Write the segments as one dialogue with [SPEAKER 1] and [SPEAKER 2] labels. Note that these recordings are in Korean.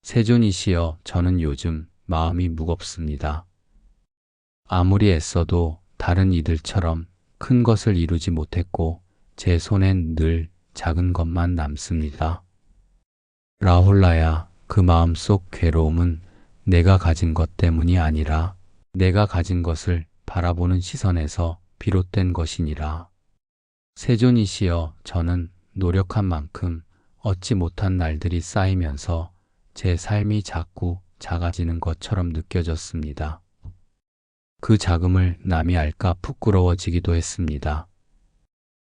[SPEAKER 1] 세존이시여, 저는 요즘 마음이 무겁습니다. 아무리 애써도 다른 이들처럼 큰 것을 이루지 못했고 제 손엔 늘 작은 것만 남습니다. 라홀라야, 그 마음속 괴로움은 내가 가진 것 때문이 아니라 내가 가진 것을 바라보는 시선에서 비롯된 것이니라. 세존이시여, 저는 노력한 만큼 얻지 못한 날들이 쌓이면서 제 삶이 자꾸 작아지는 것처럼 느껴졌습니다. 그 자금을 남이 알까 부끄러워지기도 했습니다.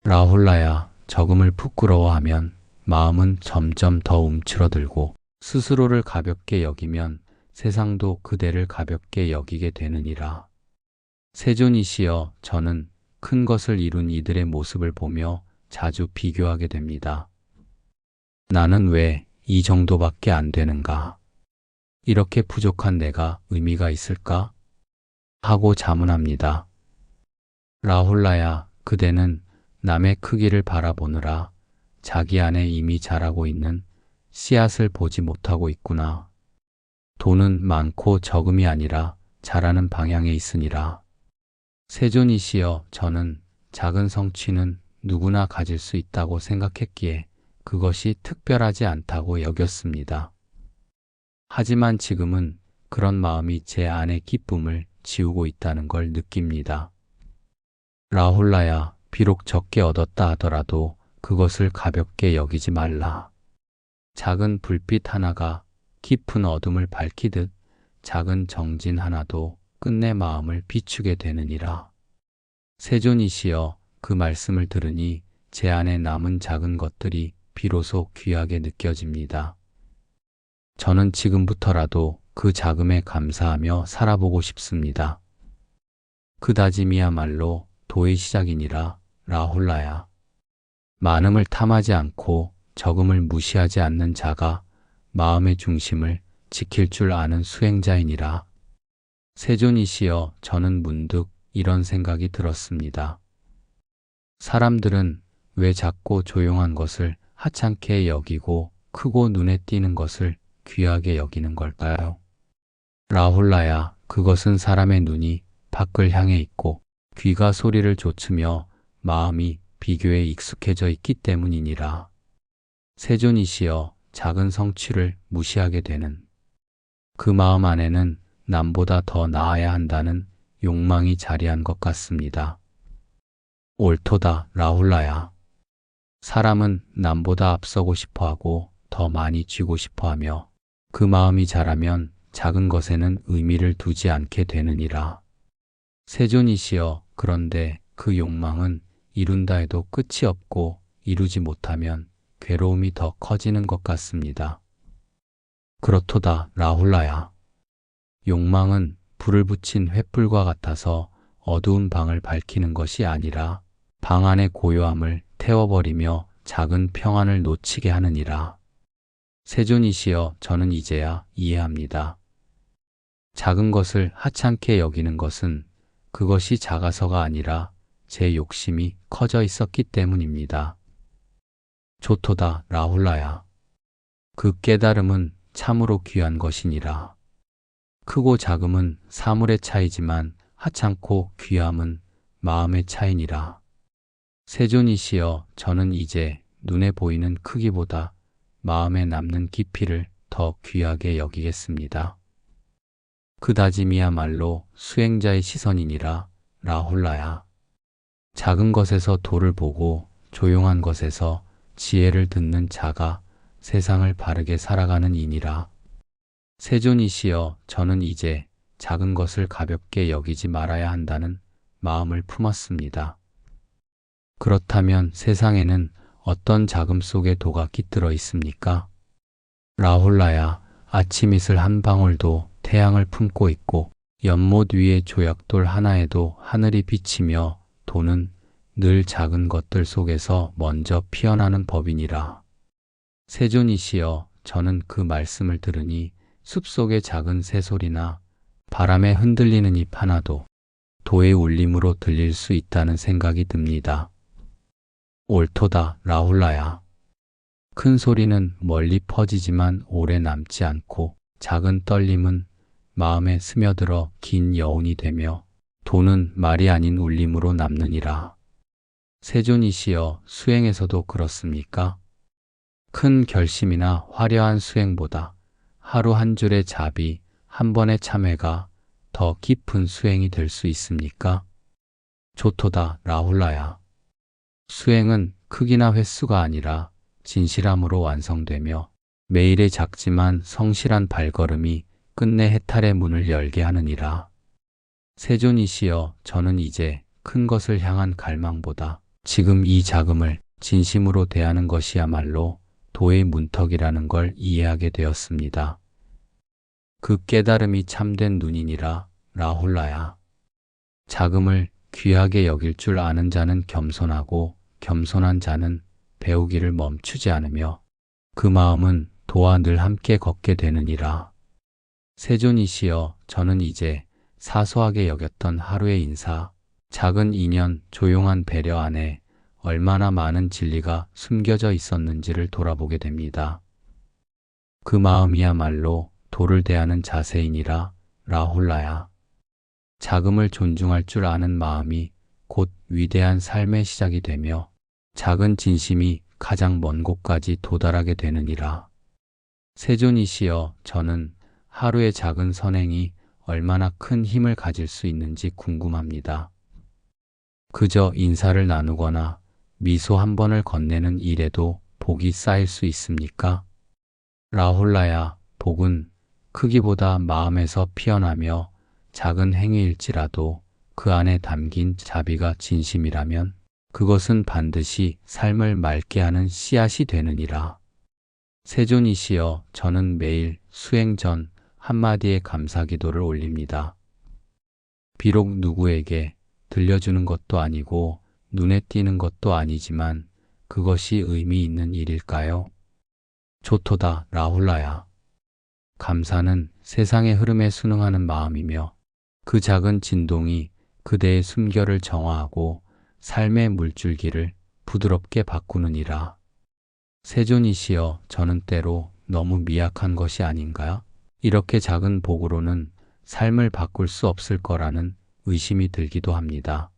[SPEAKER 1] 라홀라야, 적음을 부끄러워하면 마음은 점점 더 움츠러들고 스스로를 가볍게 여기면 세상도 그대를 가볍게 여기게 되느니라. 세존이시여, 저는 큰 것을 이룬 이들의 모습을 보며 자주 비교하게 됩니다. 나는 왜 이 정도밖에 안 되는가? 이렇게 부족한 내가 의미가 있을까? 하고 자문합니다. 라홀라야, 그대는 남의 크기를 바라보느라 자기 안에 이미 자라고 있는 씨앗을 보지 못하고 있구나. 돈은 많고 적음이 아니라 자라는 방향에 있으니라. 세존이시여, 저는 작은 성취는 누구나 가질 수 있다고 생각했기에 그것이 특별하지 않다고 여겼습니다. 하지만 지금은 그런 마음이 제 안의 기쁨을 지우고 있다는 걸 느낍니다. 라홀라야, 비록 적게 얻었다 하더라도 그것을 가볍게 여기지 말라. 작은 불빛 하나가 깊은 어둠을 밝히듯 작은 정진 하나도 끝내 마음을 비추게 되느니라. 세존이시여, 그 말씀을 들으니 제 안에 남은 작은 것들이 비로소 귀하게 느껴집니다. 저는 지금부터라도 그 자금에 감사하며 살아보고 싶습니다. 그 다짐이야말로 도의 시작이니라. 라홀라야, 많음을 탐하지 않고 적음을 무시하지 않는 자가 마음의 중심을 지킬 줄 아는 수행자이니라. 세존이시여, 저는 문득 이런 생각이 들었습니다. 사람들은 왜 작고 조용한 것을 하찮게 여기고 크고 눈에 띄는 것을 귀하게 여기는 걸까요? 라홀라야, 그것은 사람의 눈이 밖을 향해 있고 귀가 소리를 좇으며 마음이 비교에 익숙해져 있기 때문이니라. 세존이시여, 작은 성취를 무시하게 되는 그 마음 안에는 남보다 더 나아야 한다는 욕망이 자리한 것 같습니다. 옳도다, 라홀라야. 사람은 남보다 앞서고 싶어하고 더 많이 쥐고 싶어하며 그 마음이 자라면 작은 것에는 의미를 두지 않게 되느니라. 세존이시여, 그런데 그 욕망은 이룬다 해도 끝이 없고 이루지 못하면 괴로움이 더 커지는 것 같습니다. 그렇도다, 라홀라야. 욕망은 불을 붙인 횃불과 같아서 어두운 방을 밝히는 것이 아니라 방 안의 고요함을 태워버리며 작은 평안을 놓치게 하느니라. 세존이시여, 저는 이제야 이해합니다. 작은 것을 하찮게 여기는 것은 그것이 작아서가 아니라 제 욕심이 커져 있었기 때문입니다. 좋도다, 라홀라야. 그 깨달음은 참으로 귀한 것이니라. 크고 작음은 사물의 차이지만 하찮고 귀함은 마음의 차이니라. 세존이시여, 저는 이제 눈에 보이는 크기보다 마음에 남는 깊이를 더 귀하게 여기겠습니다. 그 다짐이야말로 수행자의 시선이니라. 라홀라야. 작은 것에서 도를 보고 조용한 것에서 지혜를 듣는 자가 세상을 바르게 살아가는 이니라. 세존이시여, 저는 이제 작은 것을 가볍게 여기지 말아야 한다는 마음을 품었습니다. 그렇다면 세상에는 어떤 자금 속에 도가 깃들어 있습니까? 라홀라야, 아침 이슬 한 방울도 태양을 품고 있고 연못 위의 조약돌 하나에도 하늘이 비치며 도는 늘 작은 것들 속에서 먼저 피어나는 법이니라. 세존이시여, 저는 그 말씀을 들으니 숲속의 작은 새소리나 바람에 흔들리는 잎 하나도 도의 울림으로 들릴 수 있다는 생각이 듭니다. 옳도다, 라홀라야. 큰 소리는 멀리 퍼지지만 오래 남지 않고 작은 떨림은 마음에 스며들어 긴 여운이 되며 도는 말이 아닌 울림으로 남느니라. 세존이시여, 수행에서도 그렇습니까? 큰 결심이나 화려한 수행보다 하루 한 줄의 자비, 한 번의 참회가 더 깊은 수행이 될 수 있습니까? 조토다 라훌라야. 수행은 크기나 횟수가 아니라 진실함으로 완성되며 매일의 작지만 성실한 발걸음이 끝내 해탈의 문을 열게 하느니라. 세존이시여, 저는 이제 큰 것을 향한 갈망보다 지금 이 작음을 진심으로 대하는 것이야말로 도의 문턱이라는 걸 이해하게 되었습니다. 그 깨달음이 참된 눈이니라 라훌라야. 작음을 귀하게 여길 줄 아는 자는 겸손하고 겸손한 자는 배우기를 멈추지 않으며 그 마음은 도와 늘 함께 걷게 되느니라. 세존이시여, 저는 이제 사소하게 여겼던 하루의 인사, 작은 인연, 조용한 배려 안에 얼마나 많은 진리가 숨겨져 있었는지를 돌아보게 됩니다. 그 마음이야말로 도를 대하는 자세이니라 라훌라야. 작음을 존중할 줄 아는 마음이 곧 위대한 삶의 시작이 되며 작은 진심이 가장 먼 곳까지 도달하게 되느니라. 세존이시여, 저는 하루의 작은 선행이 얼마나 큰 힘을 가질 수 있는지 궁금합니다. 그저 인사를 나누거나 미소 한 번을 건네는 일에도 복이 쌓일 수 있습니까? 라훌라야, 복은 크기보다 마음에서 피어나며 작은 행위일지라도 그 안에 담긴 자비가 진심이라면 그것은 반드시 삶을 맑게 하는 씨앗이 되느니라. 세존이시여, 저는 매일 수행 전 한마디의 감사기도를 올립니다. 비록 누구에게 들려주는 것도 아니고 눈에 띄는 것도 아니지만 그것이 의미 있는 일일까요? 조토다 라훌라야. 감사는 세상의 흐름에 순응하는 마음이며 그 작은 진동이 그대의 숨결을 정화하고 삶의 물줄기를 부드럽게 바꾸느니라. 세존이시여, 저는 때로 너무 미약한 것이 아닌가? 이렇게 작은 복으로는 삶을 바꿀 수 없을 거라는 의심이 들기도 합니다.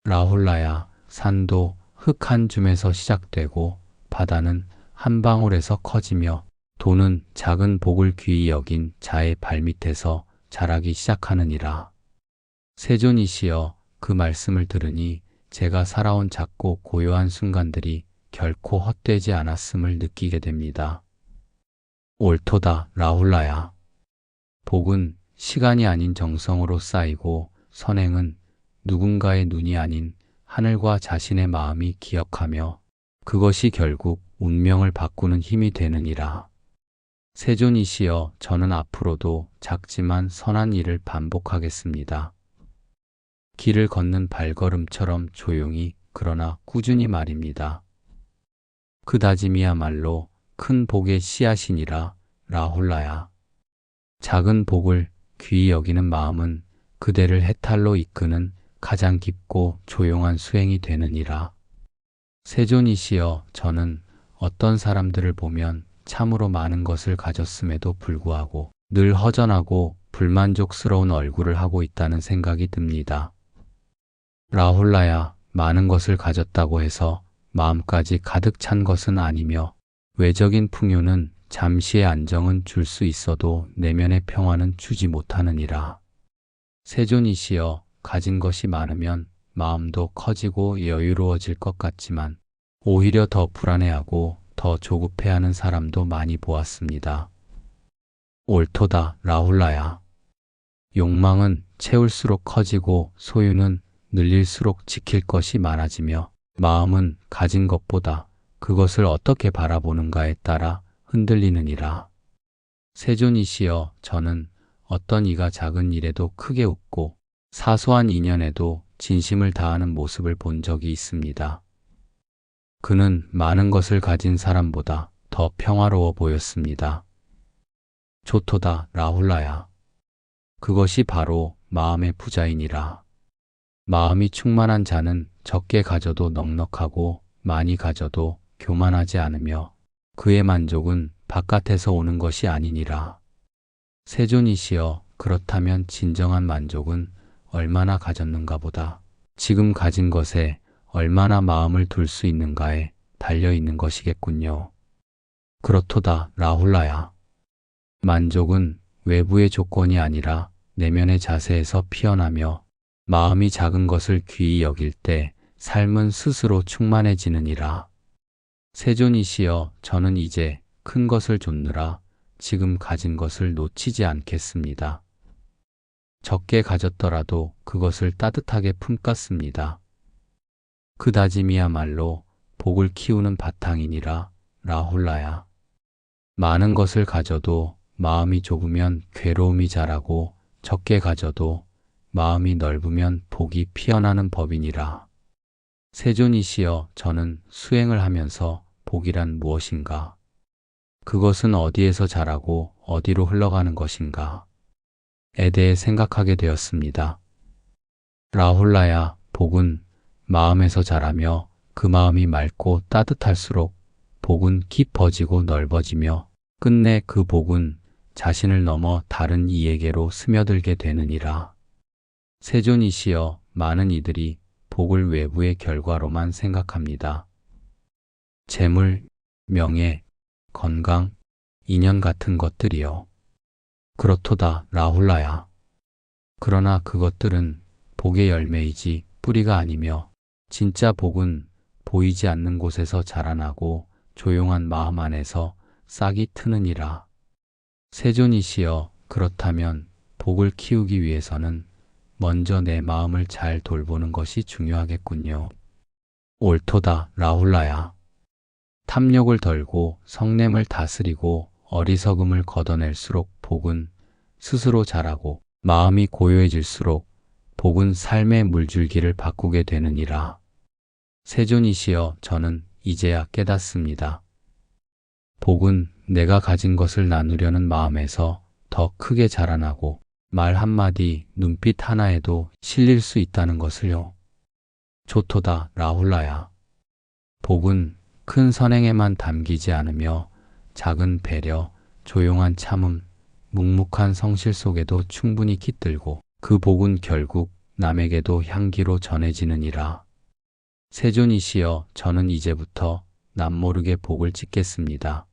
[SPEAKER 1] 라훌라야, 산도 흙 한 줌에서 시작되고 바다는 한 방울에서 커지며 도는 작은 복을 귀히 여긴 자의 발밑에서 자라기 시작하느니라. 세존이시여, 그 말씀을 들으니 제가 살아온 작고 고요한 순간들이 결코 헛되지 않았음을 느끼게 됩니다. 옳도다 라훌라야. 복은 시간이 아닌 정성으로 쌓이고 선행은 누군가의 눈이 아닌 하늘과 자신의 마음이 기억하며 그것이 결국 운명을 바꾸는 힘이 되느니라. 세존이시여, 저는 앞으로도 작지만 선한 일을 반복하겠습니다. 길을 걷는 발걸음처럼 조용히 그러나 꾸준히 말입니다. 그 다짐이야말로 큰 복의 씨앗이니라 라훌라야. 작은 복을 귀히 여기는 마음은 그대를 해탈로 이끄는 가장 깊고 조용한 수행이 되느니라. 세존이시여, 저는 어떤 사람들을 보면 참으로 많은 것을 가졌음에도 불구하고 늘 허전하고 불만족스러운 얼굴을 하고 있다는 생각이 듭니다. 라훌라야, 많은 것을 가졌다고 해서 마음까지 가득 찬 것은 아니며 외적인 풍요는 잠시의 안정은 줄 수 있어도 내면의 평화는 주지 못하느니라. 세존이시여, 가진 것이 많으면 마음도 커지고 여유로워질 것 같지만 오히려 더 불안해하고 더 조급해하는 사람도 많이 보았습니다. 옳도다 라훌라야. 욕망은 채울수록 커지고 소유는 늘릴수록 지킬 것이 많아지며 마음은 가진 것보다 그것을 어떻게 바라보는가에 따라 흔들리느니라. 세존이시여, 저는 어떤 이가 작은 일에도 크게 웃고 사소한 인연에도 진심을 다하는 모습을 본 적이 있습니다. 그는 많은 것을 가진 사람보다 더 평화로워 보였습니다. 조토다 라훌라야. 그것이 바로 마음의 부자이니라. 마음이 충만한 자는 적게 가져도 넉넉하고 많이 가져도 교만하지 않으며 그의 만족은 바깥에서 오는 것이 아니니라. 세존이시여, 그렇다면 진정한 만족은 얼마나 가졌는가 보다. 지금 가진 것에 얼마나 마음을 둘 수 있는가에 달려 있는 것이겠군요. 그렇도다, 라훌라야. 만족은 외부의 조건이 아니라 내면의 자세에서 피어나며 마음이 작은 것을 귀히 여길 때 삶은 스스로 충만해지느니라. 세존이시여, 저는 이제 큰 것을 좇느라 지금 가진 것을 놓치지 않겠습니다. 적게 가졌더라도 그것을 따뜻하게 품겠습니다. 그 다짐이야말로 복을 키우는 바탕이니라, 라훌라야. 많은 것을 가져도 마음이 좁으면 괴로움이 자라고 적게 가져도 마음이 넓으면 복이 피어나는 법이니라. 세존이시여, 저는 수행을 하면서 복이란 무엇인가? 그것은 어디에서 자라고 어디로 흘러가는 것인가? 에 대해 생각하게 되었습니다. 라훌라야, 복은 마음에서 자라며 그 마음이 맑고 따뜻할수록 복은 깊어지고 넓어지며 끝내 그 복은 자신을 넘어 다른 이에게로 스며들게 되느니라. 세존이시여, 많은 이들이 복을 외부의 결과로만 생각합니다. 재물, 명예, 건강, 인연 같은 것들이요. 그렇도다, 라훌라야. 그러나 그것들은 복의 열매이지 뿌리가 아니며 진짜 복은 보이지 않는 곳에서 자라나고 조용한 마음 안에서 싹이 트느니라. 세존이시여, 그렇다면 복을 키우기 위해서는 먼저 내 마음을 잘 돌보는 것이 중요하겠군요. 옳도다, 라훌라야. 탐욕을 덜고 성냄을 다스리고 어리석음을 걷어낼수록 복은 스스로 자라고 마음이 고요해질수록 복은 삶의 물줄기를 바꾸게 되느니라. 세존이시여, 저는 이제야 깨닫습니다. 복은 내가 가진 것을 나누려는 마음에서 더 크게 자라나고 말 한마디, 눈빛 하나에도 실릴 수 있다는 것을요. 좋도다, 라훌라야. 복은 큰 선행에만 담기지 않으며 작은 배려, 조용한 참음, 묵묵한 성실 속에도 충분히 깃들고 그 복은 결국 남에게도 향기로 전해지느니라. 세존이시여, 저는 이제부터 남모르게 복을 짓겠습니다.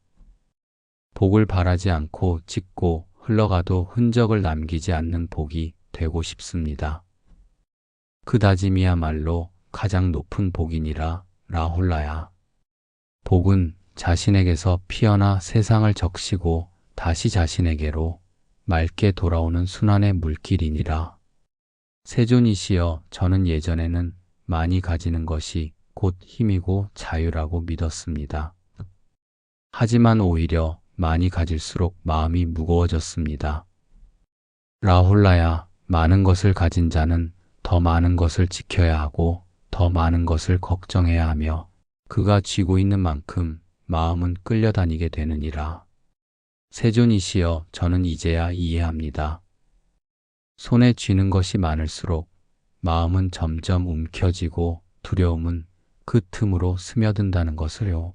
[SPEAKER 1] 복을 바라지 않고 짓고 흘러가도 흔적을 남기지 않는 복이 되고 싶습니다. 그 다짐이야말로 가장 높은 복이니라, 라훌라야. 복은 자신에게서 피어나 세상을 적시고 다시 자신에게로 맑게 돌아오는 순환의 물길이니라. 세존이시여, 저는 예전에는 많이 가지는 것이 곧 힘이고 자유라고 믿었습니다. 하지만 오히려 많이 가질수록 마음이 무거워졌습니다. 라훌라야, 많은 것을 가진 자는 더 많은 것을 지켜야 하고 더 많은 것을 걱정해야 하며 그가 쥐고 있는 만큼 마음은 끌려다니게 되느니라. 세존이시여, 저는 이제야 이해합니다. 손에 쥐는 것이 많을수록 마음은 점점 움켜쥐고 두려움은 그 틈으로 스며든다는 것을요.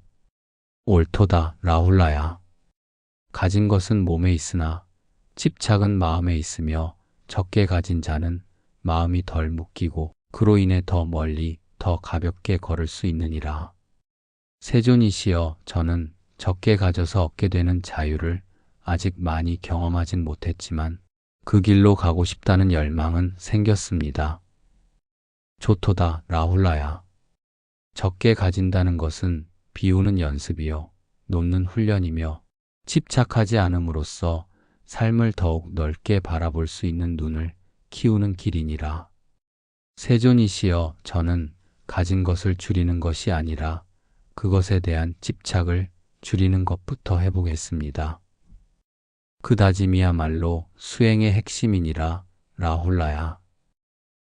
[SPEAKER 1] 옳도다, 라훌라야. 가진 것은 몸에 있으나 집착은 마음에 있으며 적게 가진 자는 마음이 덜 묶이고 그로 인해 더 멀리 더 가볍게 걸을 수 있느니라. 세존이시여, 저는 적게 가져서 얻게 되는 자유를 아직 많이 경험하진 못했지만 그 길로 가고 싶다는 열망은 생겼습니다. 좋도다, 라훌라야. 적게 가진다는 것은 비우는 연습이요, 놓는 훈련이며 집착하지 않음으로써 삶을 더욱 넓게 바라볼 수 있는 눈을 키우는 길이니라. 세존이시여, 저는 가진 것을 줄이는 것이 아니라 그것에 대한 집착을 줄이는 것부터 해보겠습니다. 그 다짐이야말로 수행의 핵심이니라, 라훌라야.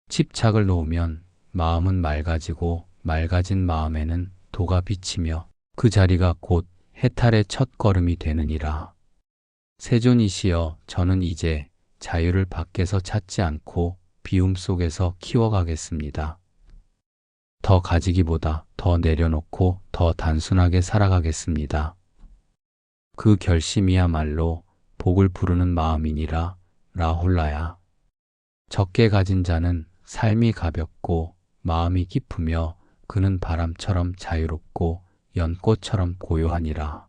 [SPEAKER 1] 집착을 놓으면 마음은 맑아지고 맑아진 마음에는 도가 비치며 그 자리가 곧 해탈의 첫 걸음이 되느니라. 세존이시여, 저는 이제 자유를 밖에서 찾지 않고 비움 속에서 키워가겠습니다. 더 가지기보다 더 내려놓고 더 단순하게 살아가겠습니다. 그 결심이야말로 복을 부르는 마음이니라. 라홀라야. 적게 가진 자는 삶이 가볍고 마음이 깊으며 그는 바람처럼 자유롭고 연꽃처럼 고요하니라.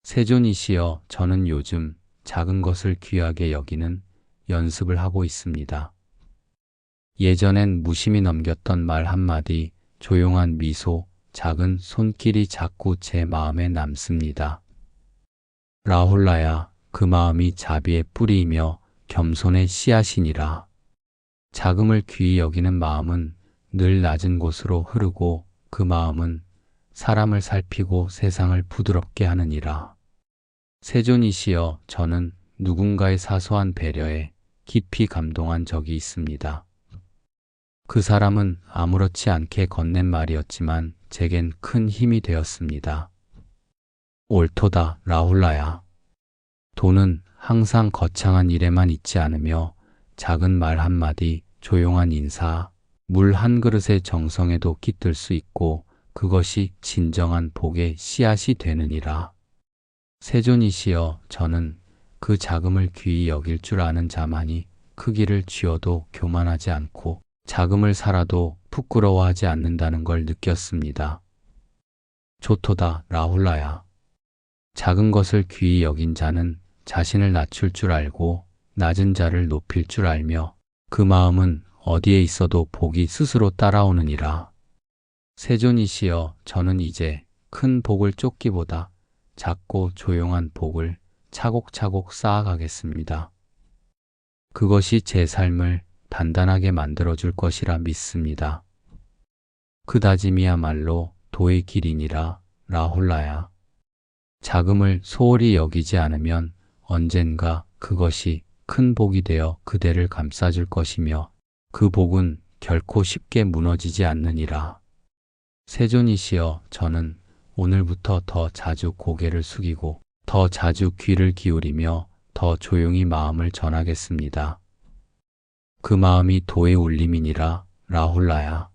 [SPEAKER 1] 세존이시여, 저는 요즘 작은 것을 귀하게 여기는 연습을 하고 있습니다. 예전엔 무심히 넘겼던 말 한마디, 조용한 미소, 작은 손길이 자꾸 제 마음에 남습니다. 라홀라야, 그 마음이 자비의 뿌리이며 겸손의 씨앗이니라. 자금을 귀히 여기는 마음은 늘 낮은 곳으로 흐르고 그 마음은 사람을 살피고 세상을 부드럽게 하느니라. 세존이시여, 저는 누군가의 사소한 배려에 깊이 감동한 적이 있습니다. 그 사람은 아무렇지 않게 건넨 말이었지만 제겐 큰 힘이 되었습니다. 옳도다, 라홀라야. 돈은 항상 거창한 일에만 있지 않으며 작은 말 한마디, 조용한 인사, 물 한 그릇의 정성에도 깃들 수 있고 그것이 진정한 복의 씨앗이 되느니라. 세존이시여, 저는 그 자금을 귀히 여길 줄 아는 자만이 크기를 쥐어도 교만하지 않고 자금을 살아도 부끄러워하지 않는다는 걸 느꼈습니다. 좋도다, 라홀라야. 작은 것을 귀히 여긴 자는 자신을 낮출 줄 알고 낮은 자를 높일 줄 알며 그 마음은 어디에 있어도 복이 스스로 따라오느니라. 세존이시여, 저는 이제 큰 복을 쫓기보다 작고 조용한 복을 차곡차곡 쌓아가겠습니다. 그것이 제 삶을 단단하게 만들어줄 것이라 믿습니다. 그 다짐이야말로 도의 길이니라. 라홀라야. 자금을 소홀히 여기지 않으면 언젠가 그것이 큰 복이 되어 그대를 감싸줄 것이며 그 복은 결코 쉽게 무너지지 않느니라. 세존이시여, 저는 오늘부터 더 자주 고개를 숙이고 더 자주 귀를 기울이며 더 조용히 마음을 전하겠습니다. 그 마음이 도의 울림이니라. 라홀라야.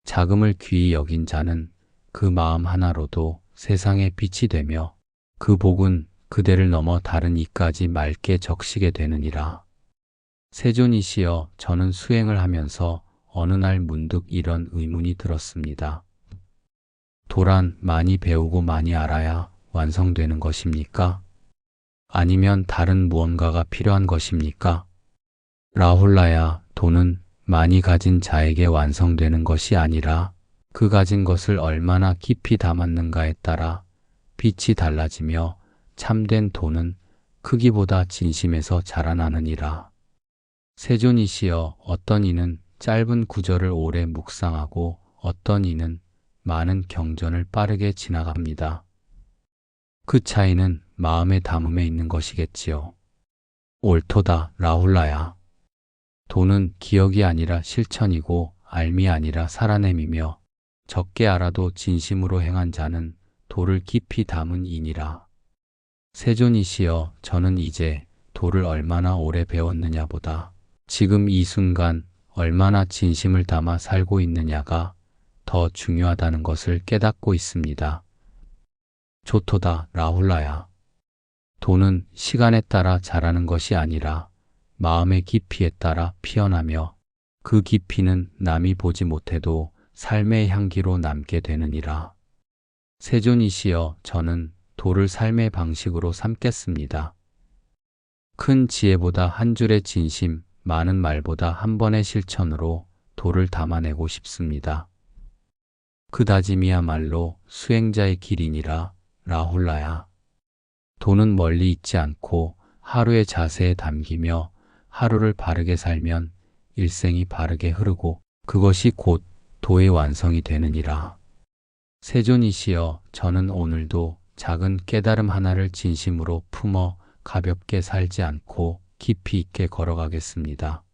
[SPEAKER 1] 자금을 귀히 여긴 자는 그 마음 하나로도 세상의 빛이 되며 그 복은 그대를 넘어 다른 이까지 맑게 적시게 되느니라. 세존이시여, 저는 수행을 하면서 어느 날 문득 이런 의문이 들었습니다. 도란 많이 배우고 많이 알아야 완성되는 것입니까? 아니면 다른 무언가가 필요한 것입니까? 라홀라야, 도는 많이 가진 자에게 완성되는 것이 아니라 그 가진 것을 얼마나 깊이 담았는가에 따라 빛이 달라지며 참된 도는 크기보다 진심에서 자라나느니라. 세존이시여, 어떤 이는 짧은 구절을 오래 묵상하고 어떤 이는 많은 경전을 빠르게 지나갑니다. 그 차이는 마음의 담음에 있는 것이겠지요. 옳도다, 라홀라야. 도는 기억이 아니라 실천이고 알미 아니라 살아냄이며 적게 알아도 진심으로 행한 자는 도를 깊이 담은 이니라. 세존이시여, 저는 이제 도를 얼마나 오래 배웠느냐보다 지금 이 순간 얼마나 진심을 담아 살고 있느냐가 더 중요하다는 것을 깨닫고 있습니다. 좋도다, 라홀라야. 도는 시간에 따라 자라는 것이 아니라 마음의 깊이에 따라 피어나며 그 깊이는 남이 보지 못해도 삶의 향기로 남게 되느니라. 세존이시여, 저는 도를 삶의 방식으로 삼겠습니다. 큰 지혜보다 한 줄의 진심, 많은 말보다 한 번의 실천으로 도를 담아내고 싶습니다. 그 다짐이야말로 수행자의 길이니라. 라홀라야. 도는 멀리 있지 않고 하루의 자세에 담기며 하루를 바르게 살면 일생이 바르게 흐르고 그것이 곧 도의 완성이 되느니라. 세존이시여, 저는 오늘도 작은 깨달음 하나를 진심으로 품어 가볍게 살지 않고 깊이 있게 걸어가겠습니다.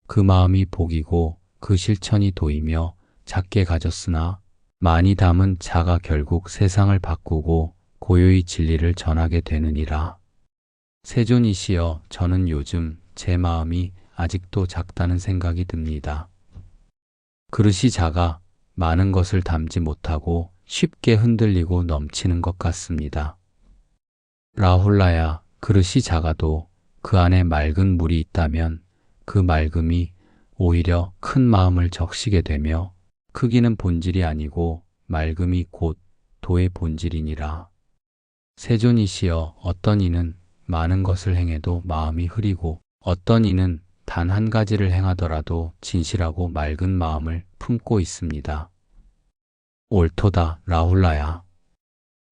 [SPEAKER 1] 그 마음이 복이고 그 실천이 도이며 작게 가졌으나 많이 담은 자가 결국 세상을 바꾸고 고요히 진리를 전하게 되느니라. 세존이시여, 저는 요즘 제 마음이 아직도 작다는 생각이 듭니다. 그릇이 작아 많은 것을 담지 못하고 쉽게 흔들리고 넘치는 것 같습니다. 라훌라야, 그릇이 작아도 그 안에 맑은 물이 있다면 그 맑음이 오히려 큰 마음을 적시게 되며 크기는 본질이 아니고 맑음이 곧 도의 본질이니라. 세존이시여, 어떤 이는 많은 것을 행해도 마음이 흐리고 어떤 이는 단 한 가지를 행하더라도 진실하고 맑은 마음을 품고 있습니다. 옳도다, 라훌라야.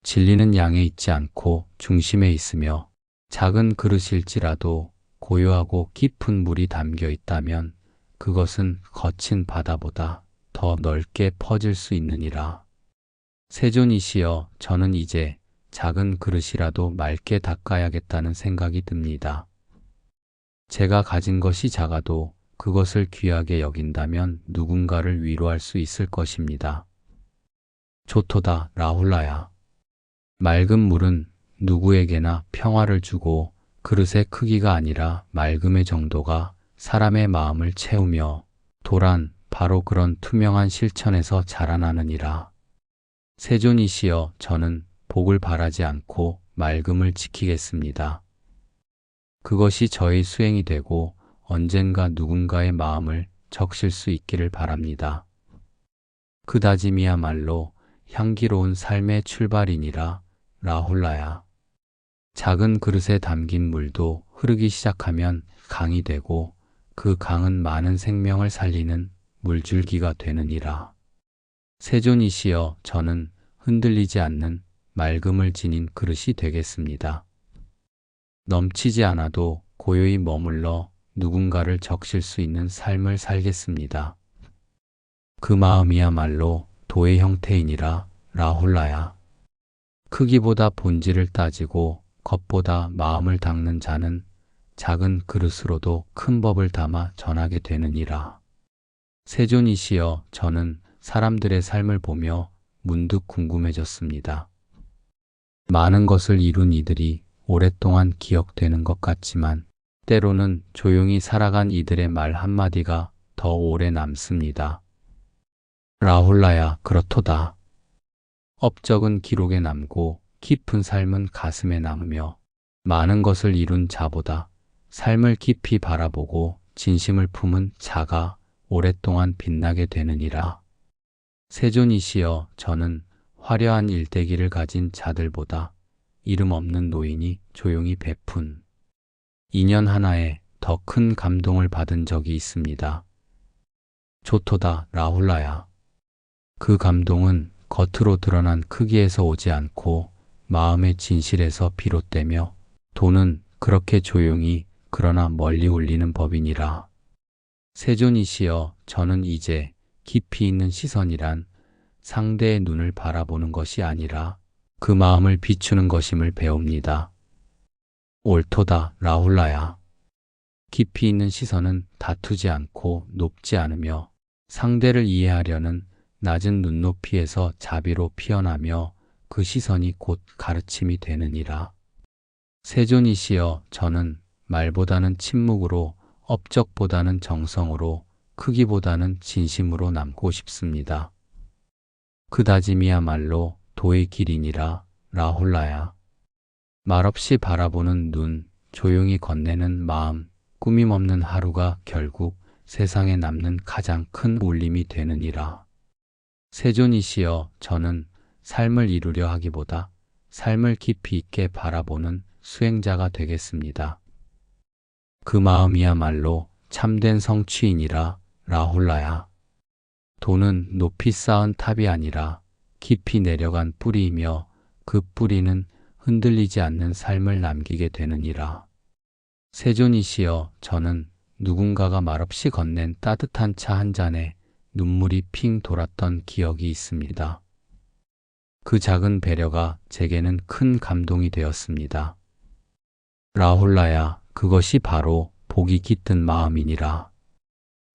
[SPEAKER 1] 진리는 양에 있지 않고 중심에 있으며 작은 그릇일지라도 고요하고 깊은 물이 담겨 있다면 그것은 거친 바다보다 더 넓게 퍼질 수 있느니라. 세존이시여, 저는 이제 작은 그릇이라도 맑게 닦아야겠다는 생각이 듭니다. 제가 가진 것이 작아도 그것을 귀하게 여긴다면 누군가를 위로할 수 있을 것입니다. 좋도다, 라훌라야. 맑은 물은 누구에게나 평화를 주고 그릇의 크기가 아니라 맑음의 정도가 사람의 마음을 채우며 도란 바로 그런 투명한 실천에서 자라나느니라. 세존이시여, 저는 복을 바라지 않고 맑음을 지키겠습니다. 그것이 저의 수행이 되고 언젠가 누군가의 마음을 적실 수 있기를 바랍니다. 그 다짐이야말로 향기로운 삶의 출발이니라. 라훌라야. 작은 그릇에 담긴 물도 흐르기 시작하면 강이 되고 그 강은 많은 생명을 살리는 물줄기가 되느니라. 세존이시여, 저는 흔들리지 않는 맑음을 지닌 그릇이 되겠습니다. 넘치지 않아도 고요히 머물러 누군가를 적실 수 있는 삶을 살겠습니다. 그 마음이야말로 도의 형태이니라. 라훌라야. 크기보다 본질을 따지고 겉보다 마음을 닦는 자는 작은 그릇으로도 큰 법을 담아 전하게 되느니라. 세존이시여, 저는 사람들의 삶을 보며 문득 궁금해졌습니다. 많은 것을 이룬 이들이 오랫동안 기억되는 것 같지만 때로는 조용히 살아간 이들의 말 한마디가 더 오래 남습니다. 라훌라야, 그렇도다. 업적은 기록에 남고 깊은 삶은 가슴에 남으며 많은 것을 이룬 자보다 삶을 깊이 바라보고 진심을 품은 자가 오랫동안 빛나게 되느니라. 세존이시여, 저는 화려한 일대기를 가진 자들보다 이름 없는 노인이 조용히 베푼 인연 하나에 더 큰 감동을 받은 적이 있습니다. 좋도다, 라훌라야. 그 감동은 겉으로 드러난 크기에서 오지 않고 마음의 진실에서 비롯되며 도는 그렇게 조용히 그러나 멀리 울리는 법이니라. 세존이시여, 저는 이제 깊이 있는 시선이란 상대의 눈을 바라보는 것이 아니라 그 마음을 비추는 것임을 배웁니다. 옳도다, 라훌라야. 깊이 있는 시선은 다투지 않고 높지 않으며 상대를 이해하려는 낮은 눈높이에서 자비로 피어나며 그 시선이 곧 가르침이 되느니라. 세존이시여, 저는 말보다는 침묵으로, 업적보다는 정성으로, 크기보다는 진심으로 남고 싶습니다. 그 다짐이야말로 도의 길이니라. 라훌라야. 말없이 바라보는 눈, 조용히 건네는 마음, 꾸밈 없는 하루가 결국 세상에 남는 가장 큰 울림이 되느니라. 세존이시여, 저는 삶을 이루려 하기보다 삶을 깊이 있게 바라보는 수행자가 되겠습니다. 그 마음이야말로 참된 성취이니라. 라훌라야. 도는 높이 쌓은 탑이 아니라 깊이 내려간 뿌리이며 그 뿌리는 흔들리지 않는 삶을 남기게 되느니라. 세존이시여, 저는 누군가가 말없이 건넨 따뜻한 차 한 잔에 눈물이 핑 돌았던 기억이 있습니다. 그 작은 배려가 제게는 큰 감동이 되었습니다. 라훌라야, 그것이 바로 복이 깃든 마음이니라.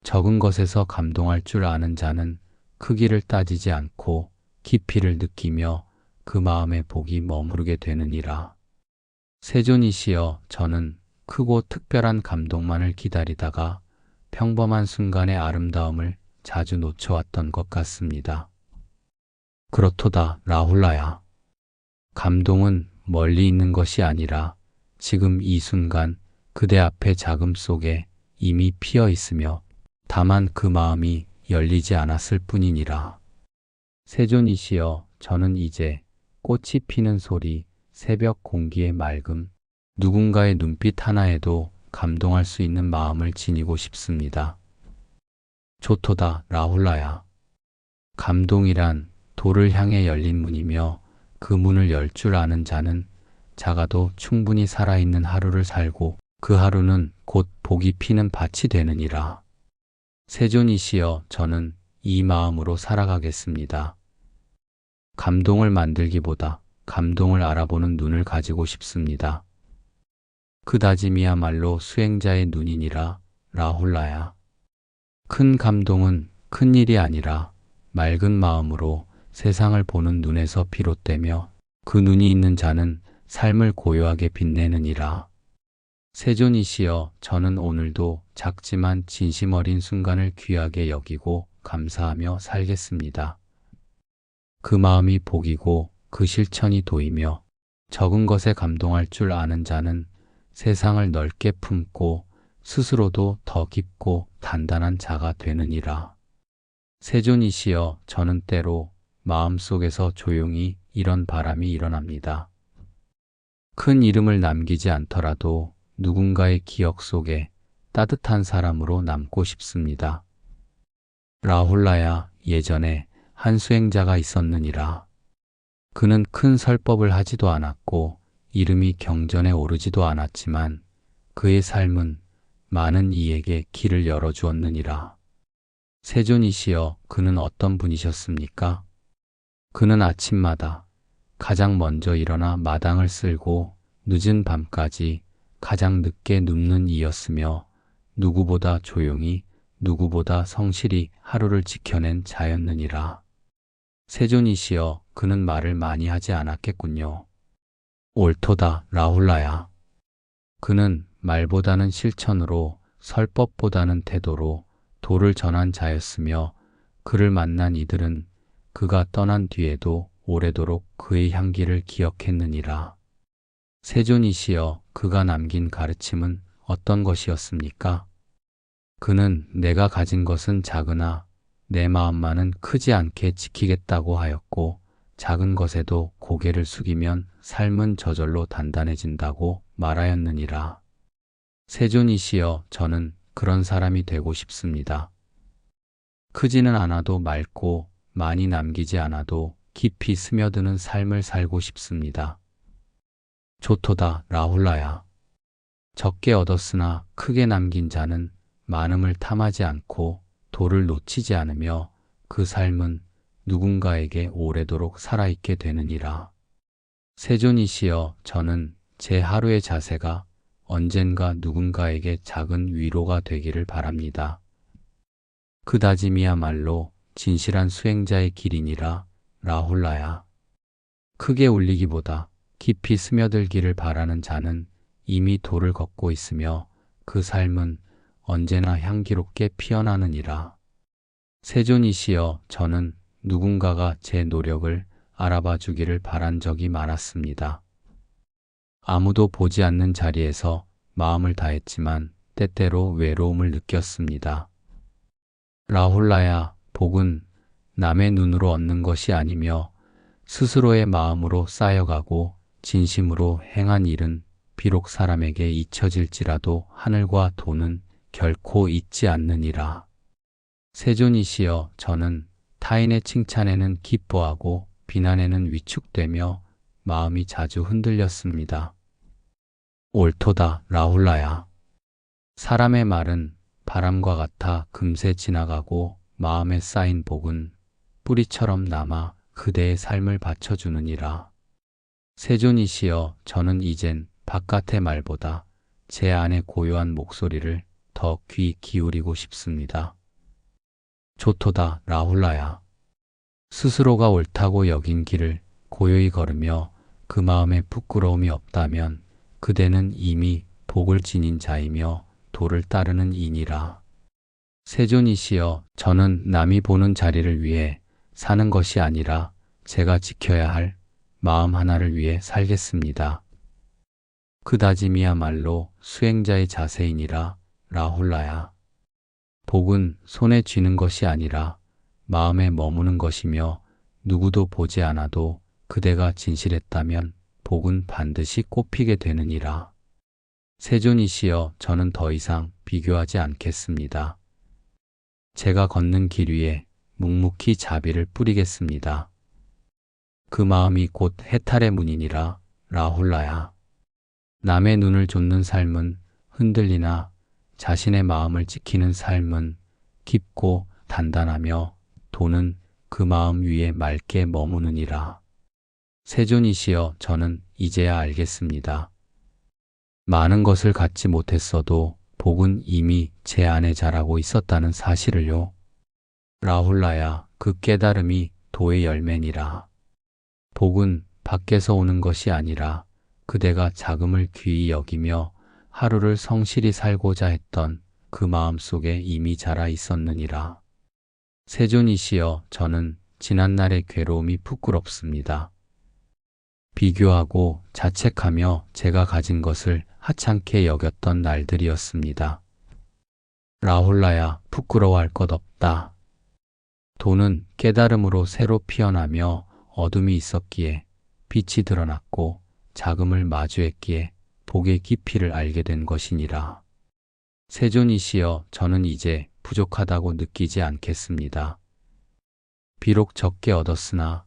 [SPEAKER 1] 적은 것에서 감동할 줄 아는 자는 크기를 따지지 않고 깊이를 느끼며 그 마음에 복이 머무르게 되느니라. 세존이시여, 저는 크고 특별한 감동만을 기다리다가 평범한 순간의 아름다움을 자주 놓쳐왔던 것 같습니다. 그렇도다, 라훌라야. 감동은 멀리 있는 것이 아니라 지금 이 순간 그대 앞에 자금 속에 이미 피어 있으며 다만 그 마음이 열리지 않았을 뿐이니라. 세존이시여, 저는 이제 꽃이 피는 소리, 새벽 공기의 맑음, 누군가의 눈빛 하나에도 감동할 수 있는 마음을 지니고 싶습니다. 조토다 라훌라야. 감동이란 도를 향해 열린 문이며 그 문을 열 줄 아는 자는 작아도 충분히 살아있는 하루를 살고 그 하루는 곧 복이 피는 밭이 되느니라. 세존이시여, 저는 이 마음으로 살아가겠습니다. 감동을 만들기보다 감동을 알아보는 눈을 가지고 싶습니다. 그 다짐이야말로 수행자의 눈이니라. 라훌라야. 큰 감동은 큰 일이 아니라 맑은 마음으로 세상을 보는 눈에서 비롯되며 그 눈이 있는 자는 삶을 고요하게 빛내느니라. 세존이시여, 저는 오늘도 작지만 진심 어린 순간을 귀하게 여기고 감사하며 살겠습니다. 그 마음이 복이고 그 실천이 도이며 적은 것에 감동할 줄 아는 자는 세상을 넓게 품고 스스로도 더 깊고 단단한 자가 되느니라. 세존이시여, 저는 때로 마음속에서 조용히 이런 바람이 일어납니다. 큰 이름을 남기지 않더라도 누군가의 기억 속에 따뜻한 사람으로 남고 싶습니다. 라훌라야, 예전에 한 수행자가 있었느니라. 그는 큰 설법을 하지도 않았고 이름이 경전에 오르지도 않았지만 그의 삶은 많은 이에게 길을 열어주었느니라. 세존이시여, 그는 어떤 분이셨습니까? 그는 아침마다 가장 먼저 일어나 마당을 쓸고 늦은 밤까지 가장 늦게 눕는 이였으며 누구보다 조용히 누구보다 성실히 하루를 지켜낸 자였느니라. 세존이시여, 그는 말을 많이 하지 않았겠군요. 옳도다 라훌라야. 그는 말보다는 실천으로 설법보다는 태도로 도를 전한 자였으며 그를 만난 이들은 그가 떠난 뒤에도 오래도록 그의 향기를 기억했느니라. 세존이시여, 그가 남긴 가르침은 어떤 것이었습니까? 그는 내가 가진 것은 작으나 내 마음만은 크지 않게 지키겠다고 하였고 작은 것에도 고개를 숙이면 삶은 저절로 단단해진다고 말하였느니라. 세존이시여, 저는 그런 사람이 되고 싶습니다. 크지는 않아도 맑고 많이 남기지 않아도 깊이 스며드는 삶을 살고 싶습니다. 조토다 라훌라야. 적게 얻었으나 크게 남긴 자는 많음을 탐하지 않고 도를 놓치지 않으며 그 삶은 누군가에게 오래도록 살아있게 되느니라. 세존이시여, 저는 제 하루의 자세가 언젠가 누군가에게 작은 위로가 되기를 바랍니다. 그 다짐이야말로 진실한 수행자의 길이니라. 라훌라야. 크게 울리기보다 깊이 스며들기를 바라는 자는 이미 도를 걷고 있으며 그 삶은 언제나 향기롭게 피어나느니라. 세존이시여, 저는 누군가가 제 노력을 알아봐 주기를 바란 적이 많았습니다. 아무도 보지 않는 자리에서 마음을 다했지만 때때로 외로움을 느꼈습니다. 라훌라야, 복은 남의 눈으로 얻는 것이 아니며 스스로의 마음으로 쌓여가고 진심으로 행한 일은 비록 사람에게 잊혀질지라도 하늘과 도는 결코 잊지 않느니라. 세존이시여, 저는 타인의 칭찬에는 기뻐하고 비난에는 위축되며 마음이 자주 흔들렸습니다. 옳도다 라훌라야. 사람의 말은 바람과 같아 금세 지나가고 마음에 쌓인 복은 뿌리처럼 남아 그대의 삶을 받쳐주느니라. 세존이시여, 저는 이젠 바깥의 말보다 제 안의 고요한 목소리를 더 귀 기울이고 싶습니다. 조토다 라훌라야. 스스로가 옳다고 여긴 길을 고요히 걸으며 그 마음에 부끄러움이 없다면 그대는 이미 복을 지닌 자이며 도를 따르는 이니라. 세존이시여, 저는 남이 보는 자리를 위해 사는 것이 아니라 제가 지켜야 할 마음 하나를 위해 살겠습니다. 그 다짐이야말로 수행자의 자세이니라. 라훌라야. 복은 손에 쥐는 것이 아니라 마음에 머무는 것이며 누구도 보지 않아도 그대가 진실했다면 복은 반드시 꽃피게 되느니라. 세존이시여, 저는 더 이상 비교하지 않겠습니다. 제가 걷는 길 위에 묵묵히 자비를 뿌리겠습니다. 그 마음이 곧 해탈의 문이니라. 라훌라야. 남의 눈을 좇는 삶은 흔들리나 자신의 마음을 지키는 삶은 깊고 단단하며 도는 그 마음 위에 맑게 머무느니라. 세존이시여, 저는 이제야 알겠습니다. 많은 것을 갖지 못했어도 복은 이미 제 안에 자라고 있었다는 사실을요. 라훌라야, 그 깨달음이 도의 열매니라. 복은 밖에서 오는 것이 아니라 그대가 자금을 귀히 여기며 하루를 성실히 살고자 했던 그 마음 속에 이미 자라 있었느니라. 세존이시여, 저는 지난날의 괴로움이 부끄럽습니다. 비교하고 자책하며 제가 가진 것을 하찮게 여겼던 날들이었습니다. 라훌라야, 부끄러워할 것 없다. 도는 깨달음으로 새로 피어나며 어둠이 있었기에 빛이 드러났고 자금을 마주했기에 복의 깊이를 알게 된 것이니라. 세존이시여, 저는 이제 부족하다고 느끼지 않겠습니다. 비록 적게 얻었으나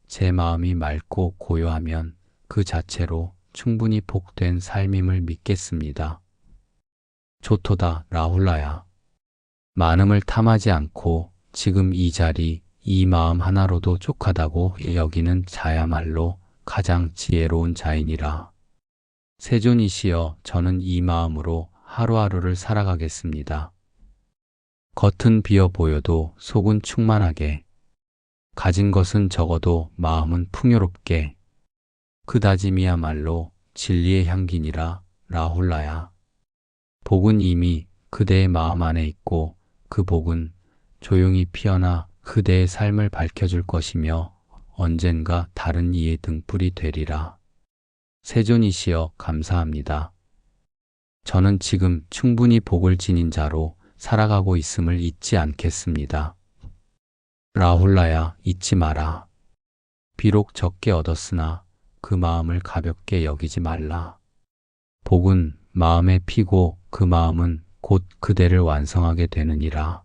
[SPEAKER 1] 제 마음이 맑고 고요하면 그 자체로 충분히 복된 삶임을 믿겠습니다. 좋도다. 라훌라야. 많음을 탐하지 않고 지금 이 자리, 이 마음 하나로도 족하다고 여기는 자야말로 가장 지혜로운 자이니라. 세존이시여, 저는 이 마음으로 하루하루를 살아가겠습니다. 겉은 비어 보여도 속은 충만하게, 가진 것은 적어도 마음은 풍요롭게, 그 다짐이야말로 진리의 향기니라. 라훌라야. 복은 이미 그대의 마음 안에 있고 그 복은 조용히 피어나 그대의 삶을 밝혀줄 것이며 언젠가 다른 이의 등불이 되리라. 세존이시여, 감사합니다. 저는 지금 충분히 복을 지닌 자로 살아가고 있음을 잊지 않겠습니다. 라훌라야, 잊지 마라. 비록 적게 얻었으나 그 마음을 가볍게 여기지 말라. 복은 마음에 피고 그 마음은 곧 그대를 완성하게 되느니라.